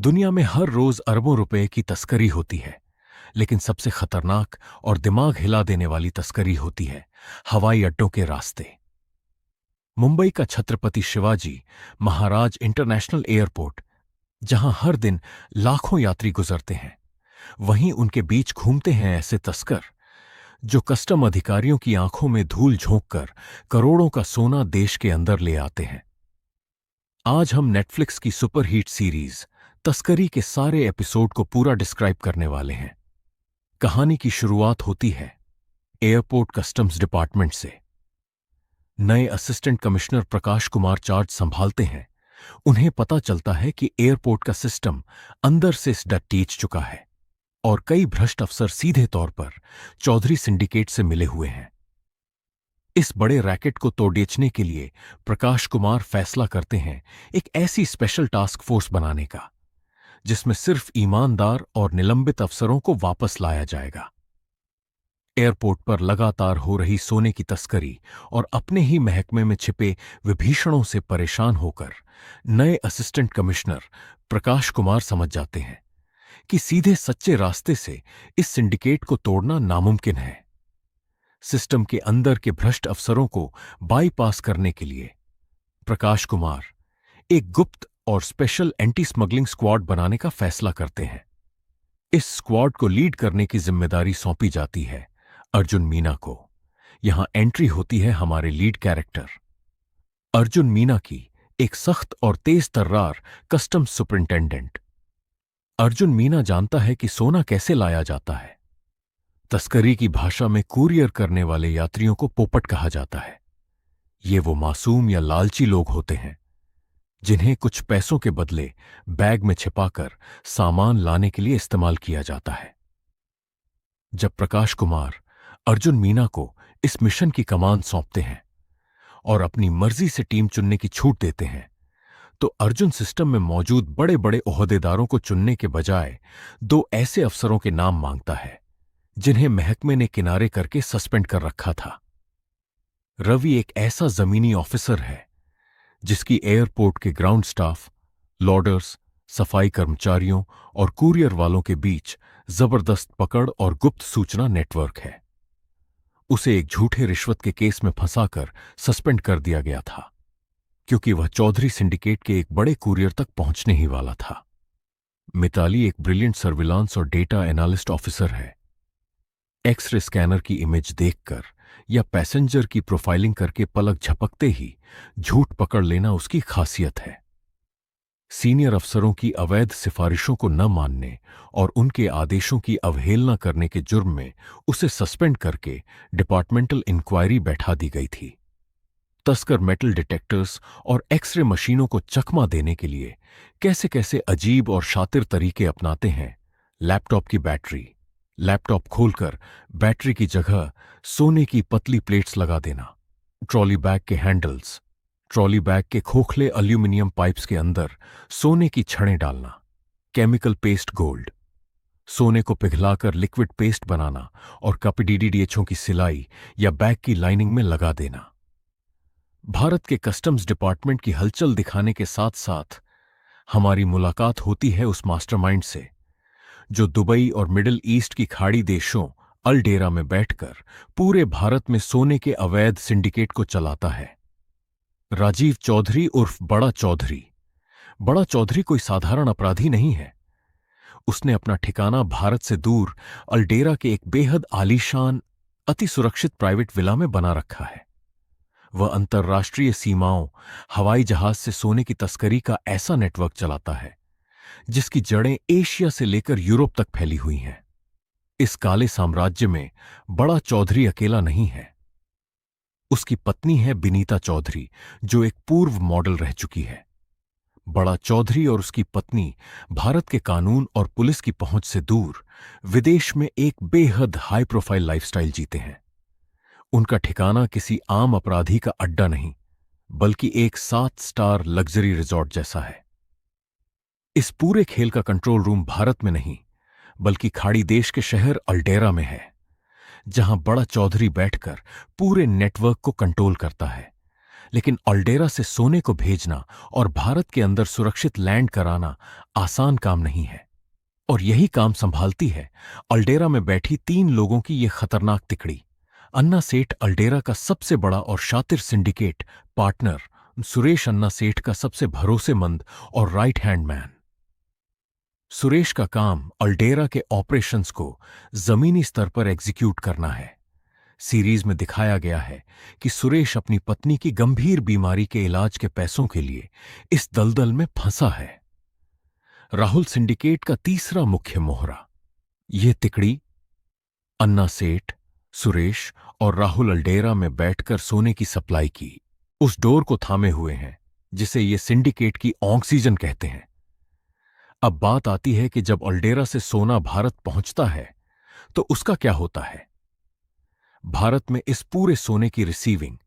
दुनिया में हर रोज अरबों रुपए की तस्करी होती है, लेकिन सबसे खतरनाक और दिमाग हिला देने वाली तस्करी होती है हवाई अड्डों के रास्ते। मुंबई का छत्रपति शिवाजी महाराज इंटरनेशनल एयरपोर्ट, जहां हर दिन लाखों यात्री गुजरते हैं, वहीं उनके बीच घूमते हैं ऐसे तस्कर जो कस्टम अधिकारियों की आंखों में धूल झोंककर करोड़ों का सोना देश के अंदर ले आते हैं। आज हम नेटफ्लिक्स की सुपरहिट सीरीज तस्करी के सारे एपिसोड को पूरा डिस्क्राइब करने वाले हैं। कहानी की शुरुआत होती है एयरपोर्ट कस्टम्स डिपार्टमेंट से। नए assistant commissioner Prakash Kumar charge संभालते हैं। उन्हें पता चलता है कि एयरपोर्ट का सिस्टम अंदर से टीच चुका है और कई भ्रष्ट अफसर सीधे तौर पर चौधरी सिंडिकेट से मिले हुए हैं। इस बड़े रैकेट को तोड़ने के लिए प्रकाश कुमार फैसला करते हैं एक ऐसी स्पेशल टास्क फोर्स बनाने का जिसमें सिर्फ ईमानदार और निलंबित अफसरों को वापस लाया जाएगा। एयरपोर्ट पर लगातार हो रही सोने की तस्करी और अपने ही महकमे में छिपे विभीषणों से परेशान होकर नए असिस्टेंट कमिश्नर प्रकाश कुमार समझ जाते हैं कि सीधे सच्चे रास्ते से इस सिंडिकेट को तोड़ना नामुमकिन है। सिस्टम के अंदर के भ्रष्ट अफसरों को बाईपास करने के लिए प्रकाश कुमार एक गुप्त और स्पेशल एंटी स्मगलिंग स्क्वाड बनाने का फैसला करते हैं। इस स्क्वाड को लीड करने की जिम्मेदारी सौंपी जाती है अर्जुन मीना को। यहां एंट्री होती है हमारे लीड कैरेक्टर अर्जुन मीना की, एक सख्त और तेज तर्रार कस्टम्स सुपरिंटेंडेंट। अर्जुन मीना जानता है कि सोना कैसे लाया जाता है। तस्करी की भाषा में कुरियर करने वाले यात्रियों को पोपट कहा जाता है। ये वो मासूम या लालची लोग होते हैं जिन्हें कुछ पैसों के बदले बैग में छिपाकर सामान लाने के लिए इस्तेमाल किया जाता है। जब प्रकाश कुमार अर्जुन मीना को इस मिशन की कमान सौंपते हैं और अपनी मर्जी से टीम चुनने की छूट देते हैं, तो अर्जुन सिस्टम में मौजूद बड़े बड़े ओहदेदारों को चुनने के बजाय दो ऐसे अफसरों के नाम मांगता है जिन्हें महकमे ने किनारे करके सस्पेंड कर रखा था। रवि एक ऐसा जमीनी ऑफिसर है जिसकी एयरपोर्ट के ग्राउंड स्टाफ, लॉडर्स, सफाई कर्मचारियों और कुरियर वालों के बीच जबरदस्त पकड़ और गुप्त सूचना नेटवर्क है। उसे एक झूठे रिश्वत के केस में फंसाकर सस्पेंड कर दिया गया था क्योंकि वह चौधरी सिंडिकेट के एक बड़े कुरियर तक पहुंचने ही वाला था। मिताली एक ब्रिलियंट सर्विलांस और डेटा एनालिस्ट ऑफिसर है। एक्सरे स्कैनर की इमेज देखकर या पैसेंजर की प्रोफाइलिंग करके पलक झपकते ही झूठ पकड़ लेना उसकी खासियत है। सीनियर अफसरों की अवैध सिफारिशों को न मानने और उनके आदेशों की अवहेलना करने के जुर्म में उसे सस्पेंड करके डिपार्टमेंटल इंक्वायरी बैठा दी गई थी। तस्कर मेटल डिटेक्टर्स और एक्सरे मशीनों को चकमा देने के लिए कैसे कैसे अजीब और शातिर तरीके अपनाते हैं। लैपटॉप की बैटरी, लैपटॉप खोलकर बैटरी की जगह सोने की पतली प्लेट्स लगा देना, ट्रॉली बैग के हैंडल्स, ट्रॉली बैग के खोखले एल्यूमिनियम पाइप्स के अंदर सोने की छड़ें डालना, केमिकल पेस्ट गोल्ड, सोने को पिघलाकर लिक्विड पेस्ट बनाना और कपडीडीडीएचओ की सिलाई या बैग की लाइनिंग में लगा देना। भारत के कस्टम्स डिपार्टमेंट की हलचल दिखाने के साथ साथ हमारी मुलाकात होती है उस मास्टरमाइंड से जो दुबई और मिडिल ईस्ट की खाड़ी देशों अल डेरा में बैठकर पूरे भारत में सोने के अवैध सिंडिकेट को चलाता है। राजीव चौधरी उर्फ बड़ा चौधरी। बड़ा चौधरी कोई साधारण अपराधी नहीं है। उसने अपना ठिकाना भारत से दूर अल्डेरा के एक बेहद आलीशान, अति सुरक्षित प्राइवेट विला में बना रखा है। वह अंतर्राष्ट्रीय सीमाओं हवाई जहाज से सोने की तस्करी का ऐसा नेटवर्क चलाता है जिसकी जड़ें एशिया से लेकर यूरोप तक फैली हुई हैं। इस काले साम्राज्य में बड़ा चौधरी अकेला नहीं है। उसकी पत्नी है बिनीता चौधरी, जो एक पूर्व मॉडल रह चुकी है। बड़ा चौधरी और उसकी पत्नी भारत के कानून और पुलिस की पहुंच से दूर विदेश में एक बेहद हाई प्रोफाइल लाइफस्टाइल जीते हैं। उनका ठिकाना किसी आम अपराधी का अड्डा नहीं, बल्कि एक 7 स्टार लग्जरी रिजॉर्ट जैसा है। इस पूरे खेल का कंट्रोल रूम भारत में नहीं, बल्कि खाड़ी देश के शहर अल्डेरा में है, जहां बड़ा चौधरी बैठकर पूरे नेटवर्क को कंट्रोल करता है, लेकिन अल्डेरा से सोने को भेजना और भारत के अंदर सुरक्षित लैंड कराना आसान काम नहीं है। और यही काम संभालती है अल्डेरा में बैठी 3 लोगों की ये खतरनाक तिकड़ी। अन्ना सेठ अल्डेरा का सबसे बड़ा और शातिर सिंडिकेट पार्टनर, सुरेश अन्ना सेठ का सबसे भरोसेमंद और राइट हैंड मैन। सुरेश का काम अल्डेरा के ऑपरेशंस को जमीनी स्तर पर एग्जीक्यूट करना है। सीरीज में दिखाया गया है कि सुरेश अपनी पत्नी की गंभीर बीमारी के इलाज के पैसों के लिए इस दलदल में फंसा है। राहुल सिंडिकेट का तीसरा मुख्य मोहरा। यह तिकड़ी अन्ना सेठ, सुरेश और राहुल अल्डेरा में बैठकर सोने की सप्लाई की उस डोर को थामे हुए हैं जिसे ये सिंडिकेट की ऑक्सीजन कहते हैं। अब बात आती है कि जब अल्डेरा से सोना भारत पहुंचता है तो उसका क्या होता है। भारत में इस पूरे सोने की रिसीविंग,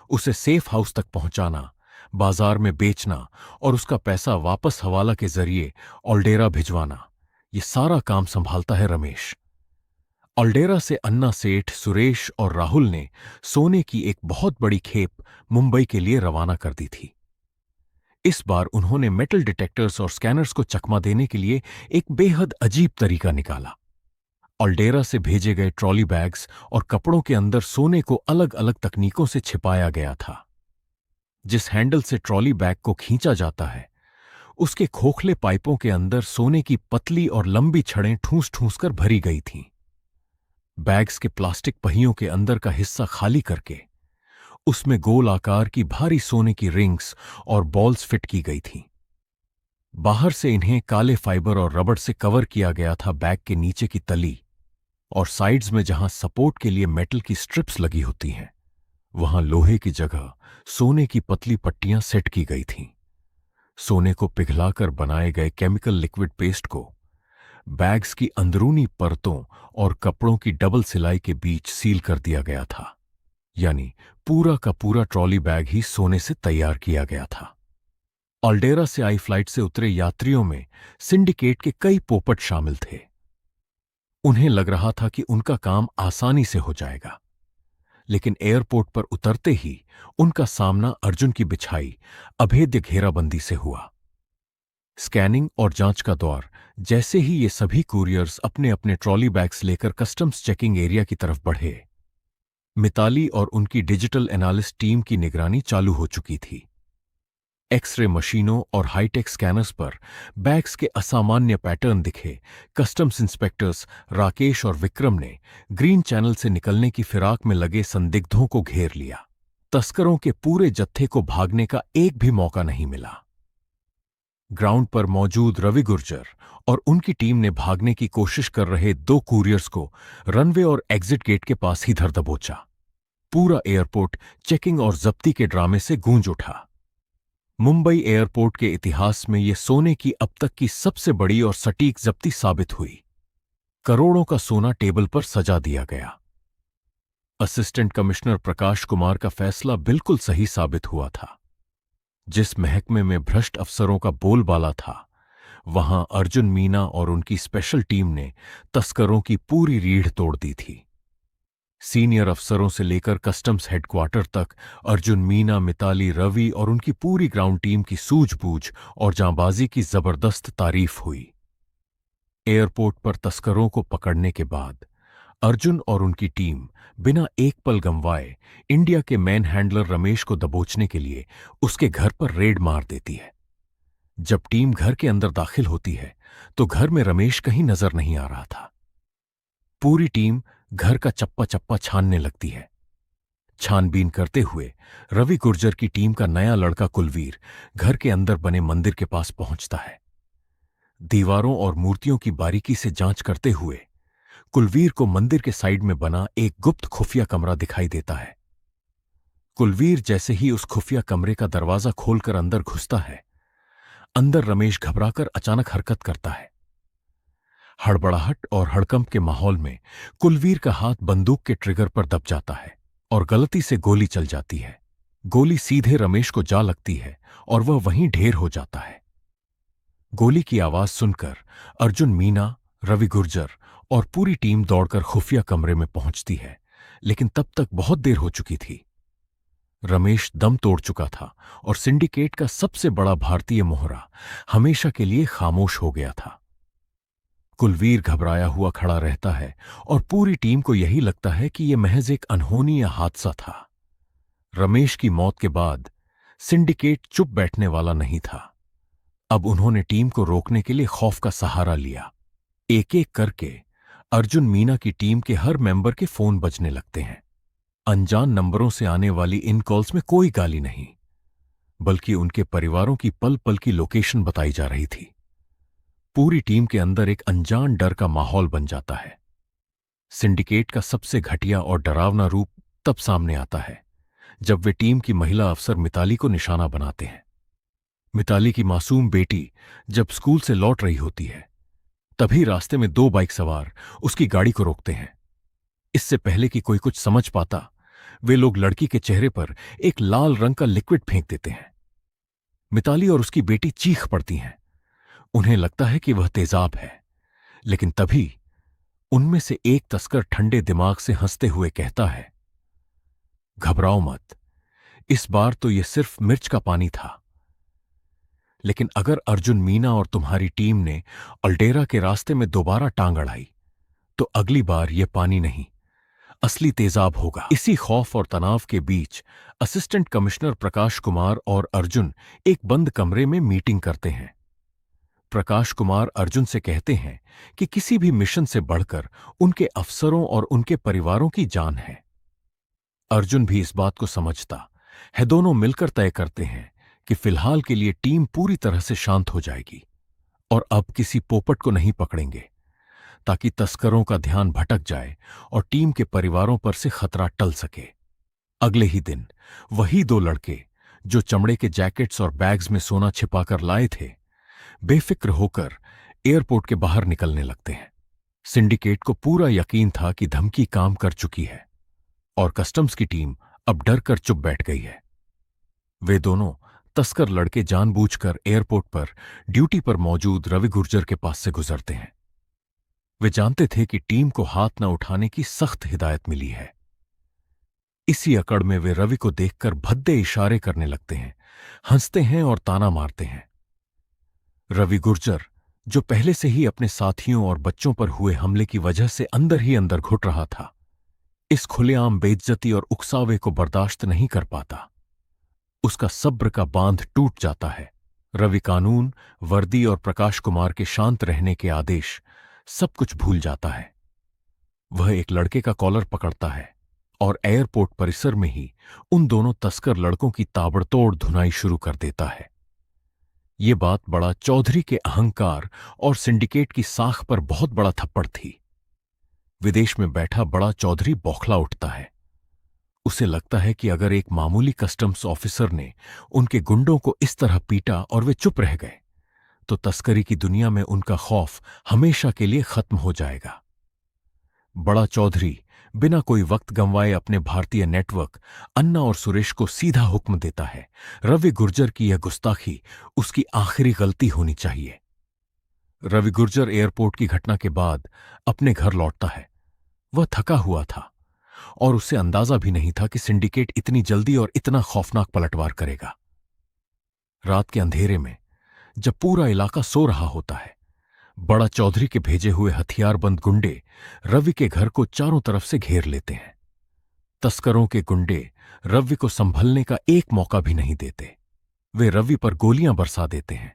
उसे सेफ हाउस तक पहुंचाना, बाजार में बेचना और उसका पैसा वापस हवाला के जरिए अल्डेरा भिजवाना, यह सारा काम संभालता है रमेश। अल्डेरा से अन्ना सेठ, सुरेश और राहुल ने सोने की एक बहुत बड़ी खेप मुंबई के लिए रवाना कर दी थी। इस बार उन्होंने मेटल डिटेक्टर्स और स्कैनर्स को चकमा देने के लिए एक बेहद अजीब तरीका निकाला। अल्डेरा से भेजे गए ट्रॉली बैग्स और कपड़ों के अंदर सोने को अलग अलग तकनीकों से छिपाया गया था। जिस हैंडल से ट्रॉली बैग को खींचा जाता है, उसके खोखले पाइपों के अंदर सोने की पतली और लंबी छड़ें ठूंस ठूंस कर भरी गई थीं। बैग्स के प्लास्टिक पहियों के अंदर का हिस्सा खाली करके उसमें गोल आकार की भारी सोने की रिंग्स और बॉल्स फिट की गई थीं। बाहर से इन्हें काले फाइबर और रबड़ से कवर किया गया था बैग के नीचे की तली, और साइड्स में जहां सपोर्ट के लिए मेटल की स्ट्रिप्स लगी होती हैं, वहां लोहे की जगह सोने की पतली पट्टियां सेट की गई थीं। सोने को पिघलाकर बनाए गए केमिकल लिक्विड पेस्ट को बैग्स की अंदरूनी परतों और कपड़ों की डबल सिलाई के बीच सील कर दिया गया था। यानी पूरा का पूरा ट्रॉली बैग ही सोने से तैयार किया गया था। अल्डेरा से आई फ्लाइट से उतरे यात्रियों में सिंडिकेट के कई पोपट शामिल थे। उन्हें लग रहा था कि उनका काम आसानी से हो जाएगा, लेकिन एयरपोर्ट पर उतरते ही उनका सामना अर्जुन की बिछाई अभेद्य घेराबंदी से हुआ। स्कैनिंग और जांच का दौर जैसे ही ये सभी कुरियर्स अपने अपने ट्रॉली बैग्स लेकर कस्टम्स चेकिंग एरिया की तरफ बढ़े, मिताली और उनकी डिजिटल एनालिस्ट टीम की निगरानी चालू हो चुकी थी। एक्सरे मशीनों और हाईटेक स्कैनर्स पर बैग्स के असामान्य पैटर्न दिखे। कस्टम्स इंस्पेक्टर्स राकेश और विक्रम ने ग्रीन चैनल से निकलने की फिराक में लगे संदिग्धों को घेर लिया। तस्करों के पूरे जत्थे को भागने का एक भी मौका नहीं मिला। ग्राउंड पर मौजूद रवि गुर्जर और उनकी टीम ने भागने की कोशिश कर रहे 2 कुरियर्स को रनवे और एग्जिट गेट के पास ही धर दबोचा। पूरा एयरपोर्ट चेकिंग और जब्ती के ड्रामे से गूंज उठा। मुंबई एयरपोर्ट के इतिहास में यह सोने की अब तक की सबसे बड़ी और सटीक जब्ती साबित हुई। करोड़ों का सोना टेबल पर सजा दिया गया। असिस्टेंट कमिश्नर प्रकाश कुमार का फैसला बिल्कुल सही साबित हुआ था। जिस महकमे में भ्रष्ट अफसरों का बोलबाला था, वहां अर्जुन मीना और उनकी स्पेशल टीम ने तस्करों की पूरी रीढ़ तोड़ दी थी। सीनियर अफसरों से लेकर कस्टम्स हेडक्वार्टर तक अर्जुन मीना, मिताली, रवि और उनकी पूरी ग्राउंड टीम की सूझबूझ और जांबाजी की जबरदस्त तारीफ हुई। एयरपोर्ट पर तस्करों को पकड़ने के बाद अर्जुन और उनकी टीम बिना एक पल गंवाए इंडिया के मैन हैंडलर रमेश को दबोचने के लिए उसके घर पर रेड मार देती है। जब टीम घर के अंदर दाखिल होती है तो घर में रमेश कहीं नजर नहीं आ रहा था। पूरी टीम घर का चप्पा चप्पा छानने लगती है। छानबीन करते हुए रवि गुर्जर की टीम का नया लड़का कुलवीर घर के अंदर बने मंदिर के पास पहुंचता है। दीवारों और मूर्तियों की बारीकी से जांच करते हुए कुलवीर को मंदिर के साइड में बना एक गुप्त खुफिया कमरा दिखाई देता है। कुलवीर जैसे ही उस खुफिया कमरे का दरवाजा खोलकर अंदर घुसता है, अंदर रमेश घबराकर अचानक हरकत करता है। हड़बड़ाहट और हड़कंप के माहौल में कुलवीर का हाथ बंदूक के ट्रिगर पर दब जाता है और गलती से गोली चल जाती है। गोली सीधे रमेश को जा लगती है और वह वहीं ढेर हो जाता है। गोली की आवाज सुनकर अर्जुन मीना, रवि गुर्जर और पूरी टीम दौड़कर खुफिया कमरे में पहुंचती है, लेकिन तब तक बहुत देर हो चुकी थी। रमेश दम तोड़ चुका था और सिंडिकेट का सबसे बड़ा भारतीय मोहरा हमेशा के लिए खामोश हो गया था। कुलवीर घबराया हुआ खड़ा रहता है और पूरी टीम को यही लगता है कि यह महज एक अनहोनी या हादसा था। रमेश की मौत के बाद सिंडिकेट चुप बैठने वाला नहीं था। अब उन्होंने टीम को रोकने के लिए खौफ का सहारा लिया। एक एक करके अर्जुन मीना की टीम के हर मेंबर के फोन बजने लगते हैं। अनजान नंबरों से आने वाली इन कॉल्स में कोई गाली नहीं, बल्कि उनके परिवारों की पल पल की लोकेशन बताई जा रही थी। पूरी टीम के अंदर एक अनजान डर का माहौल बन जाता है। सिंडिकेट का सबसे घटिया और डरावना रूप तब सामने आता है जब वे टीम की महिला अफसर मिताली को निशाना बनाते हैं। मिताली की मासूम बेटी जब स्कूल से लौट रही होती है, तभी रास्ते में दो बाइक सवार उसकी गाड़ी को रोकते हैं। इससे पहले कि कोई कुछ समझ पाता, वे लोग लड़की के चेहरे पर एक लाल रंग का लिक्विड फेंक देते हैं। मिताली और उसकी बेटी चीख पड़ती हैं। उन्हें लगता है कि वह तेजाब है, लेकिन तभी उनमें से एक तस्कर ठंडे दिमाग से हंसते हुए कहता है, घबराओ मत, इस बार तो यह सिर्फ मिर्च का पानी था। लेकिन अगर अर्जुन मीना और तुम्हारी टीम ने अल्डेरा के रास्ते में दोबारा टांग अड़ाई, तो अगली बार यह पानी नहीं, असली तेजाब होगा। इसी खौफ और तनाव के बीच असिस्टेंट कमिश्नर प्रकाश कुमार और अर्जुन एक बंद कमरे में मीटिंग करते हैं। प्रकाश कुमार अर्जुन से कहते हैं कि किसी भी मिशन से बढ़कर उनके अफसरों और उनके परिवारों की जान है। अर्जुन भी इस बात को समझता है। दोनों मिलकर तय करते हैं कि फिलहाल के लिए टीम पूरी तरह से शांत हो जाएगी और अब किसी पोपट को नहीं पकड़ेंगे, ताकि तस्करों का ध्यान भटक जाए और टीम के परिवारों पर से खतरा टल सके। अगले ही दिन वही दो लड़के जो चमड़े के जैकेट्स और बैग्स में सोना छिपाकर लाए थे, बेफिक्र होकर एयरपोर्ट के बाहर निकलने लगते हैं। सिंडिकेट को पूरा यकीन था कि धमकी काम कर चुकी है और कस्टम्स की टीम अब डर कर चुप बैठ गई है। वे दोनों तस्कर लड़के जानबूझकर एयरपोर्ट पर ड्यूटी पर मौजूद रवि गुर्जर के पास से गुजरते हैं। वे जानते थे कि टीम को हाथ न उठाने की सख्त हिदायत मिली है। इसी अकड़ में वे रवि को देखकर भद्दे इशारे करने लगते हैं, हंसते हैं और ताना मारते हैं। रवि गुर्जर, जो पहले से ही अपने साथियों और बच्चों पर हुए हमले की वजह से अंदर ही अंदर घुट रहा था, इस खुलेआम बेइज्जती और उकसावे को बर्दाश्त नहीं कर पाता। उसका सब्र का बांध टूट जाता है। रवि कानून, वर्दी और प्रकाश कुमार के शांत रहने के आदेश सब कुछ भूल जाता है। वह एक लड़के का कॉलर पकड़ता है और एयरपोर्ट परिसर में ही उन दोनों तस्कर लड़कों की ताबड़तोड़ धुनाई शुरू कर देता है। ये बात बड़ा चौधरी के अहंकार और सिंडिकेट की साख पर बहुत बड़ा थप्पड़ थी। विदेश में बैठा बड़ा चौधरी बौखला उठता है। उसे लगता है कि अगर एक मामूली कस्टम्स ऑफिसर ने उनके गुंडों को इस तरह पीटा और वे चुप रह गए, तो तस्करी की दुनिया में उनका खौफ हमेशा के लिए खत्म हो जाएगा। बड़ा चौधरी बिना कोई वक्त गंवाए अपने भारतीय नेटवर्क अन्ना और सुरेश को सीधा हुक्म देता है, रवि गुर्जर की यह गुस्ताखी उसकी आखिरी गलती होनी चाहिए। रवि गुर्जर एयरपोर्ट की घटना के बाद अपने घर लौटता है। वह थका हुआ था और उसे अंदाजा भी नहीं था कि सिंडिकेट इतनी जल्दी और इतना खौफनाक पलटवार करेगा। रात के अंधेरे में जब पूरा इलाका सो रहा होता है, बड़ा चौधरी के भेजे हुए हथियारबंद गुंडे रवि के घर को चारों तरफ से घेर लेते हैं। तस्करों के गुंडे रवि को संभलने का एक मौका भी नहीं देते। वे रवि पर गोलियां बरसा देते हैं।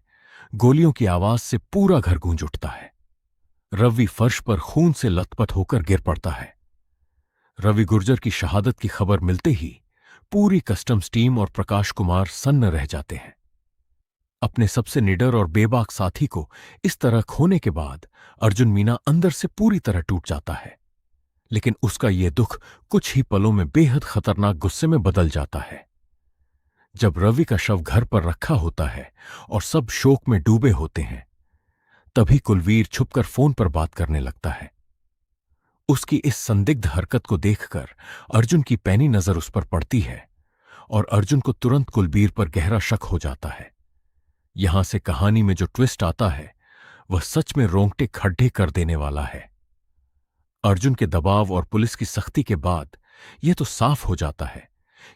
गोलियों की आवाज से पूरा घर गूंज उठता है। रवि फर्श पर खून से लथपथ होकर गिर पड़ता है। रवि गुर्जर की शहादत की खबर मिलते ही पूरी कस्टम्स टीम और प्रकाश कुमार सन्न रह जाते हैं। अपने सबसे निडर और बेबाक साथी को इस तरह खोने के बाद अर्जुन मीना अंदर से पूरी तरह टूट जाता है, लेकिन उसका यह दुख कुछ ही पलों में बेहद खतरनाक गुस्से में बदल जाता है। जब रवि का शव घर पर रखा होता है और सब शोक में डूबे होते हैं, तभी कुलवीर छुपकर फोन पर बात करने लगता है। उसकी इस संदिग्ध हरकत को देखकर अर्जुन की पैनी नजर उस पर पड़ती है और अर्जुन को तुरंत कुलवीर पर गहरा शक हो जाता है। यहां से कहानी में जो ट्विस्ट आता है वह सच में रोंगटे खड्डे कर देने वाला है। अर्जुन के दबाव और पुलिस की सख्ती के बाद यह तो साफ हो जाता है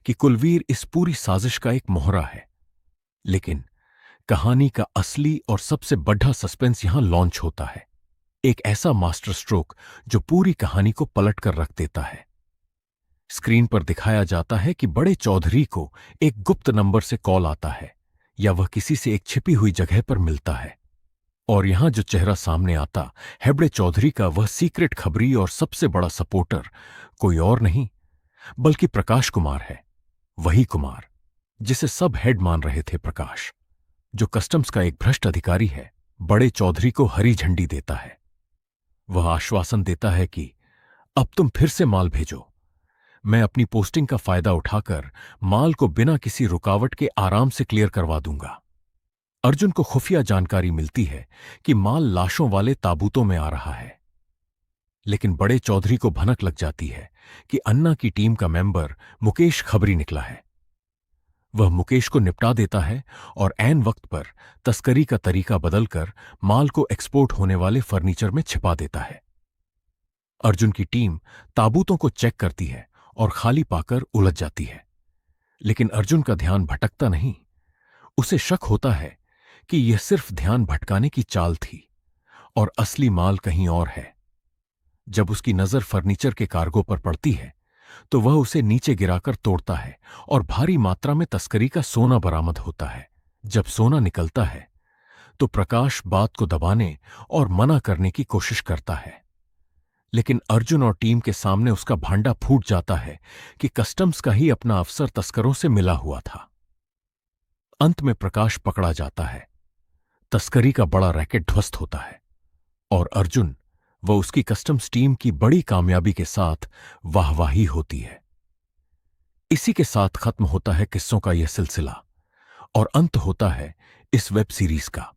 कि कुलवीर इस पूरी साजिश का एक मोहरा है। लेकिन कहानी का असली और सबसे बड़ा सस्पेंस यहां लॉन्च होता है। एक ऐसा मास्टर स्ट्रोक जो पूरी कहानी को पलट कर रख देता है। स्क्रीन पर दिखाया जाता है कि बड़े चौधरी को एक गुप्त नंबर से कॉल आता है, या वह किसी से एक छिपी हुई जगह पर मिलता है। और यहां जो चेहरा सामने आता हेबड़े चौधरी का, वह सीक्रेट खबरी और सबसे बड़ा सपोर्टर कोई और नहीं बल्कि प्रकाश कुमार है। वही कुमार जिसे सब हेड मान रहे थे। प्रकाश, जो कस्टम्स का एक भ्रष्ट अधिकारी है, बड़े चौधरी को हरी झंडी देता है। वह आश्वासन देता है कि अब तुम फिर से माल भेजो, मैं अपनी पोस्टिंग का फायदा उठाकर माल को बिना किसी रुकावट के आराम से क्लियर करवा दूंगा। अर्जुन को खुफिया जानकारी मिलती है कि माल लाशों वाले ताबूतों में आ रहा है। लेकिन बड़े चौधरी को भनक लग जाती है कि अन्ना की टीम का मेंबर मुकेश खबरी निकला है। वह मुकेश को निपटा देता है और ऐन वक्त पर तस्करी का तरीका बदलकर माल को एक्सपोर्ट होने वाले फर्नीचर में छिपा देता है। अर्जुन की टीम ताबूतों को चेक करती है और खाली पाकर उलझ जाती है। लेकिन अर्जुन का ध्यान भटकता नहीं। उसे शक होता है कि यह सिर्फ ध्यान भटकाने की चाल थी और असली माल कहीं और है। जब उसकी नजर फर्नीचर के कार्गो पर पड़ती है तो वह उसे नीचे गिराकर तोड़ता है और भारी मात्रा में तस्करी का सोना बरामद होता है। जब सोना निकलता है तो प्रकाश बात को दबाने और मना करने की कोशिश करता है। लेकिन अर्जुन और टीम के सामने उसका भांडा फूट जाता है कि कस्टम्स का ही अपना अफसर तस्करों से मिला हुआ था। अंत में प्रकाश पकड़ा जाता है, तस्करी का बड़ा रैकेट ध्वस्त होता है और अर्जुन व उसकी कस्टम्स टीम की बड़ी कामयाबी के साथ वाहवाही होती है। इसी के साथ खत्म होता है किस्सों का यह सिलसिला और अंत होता है इस वेब सीरीज का।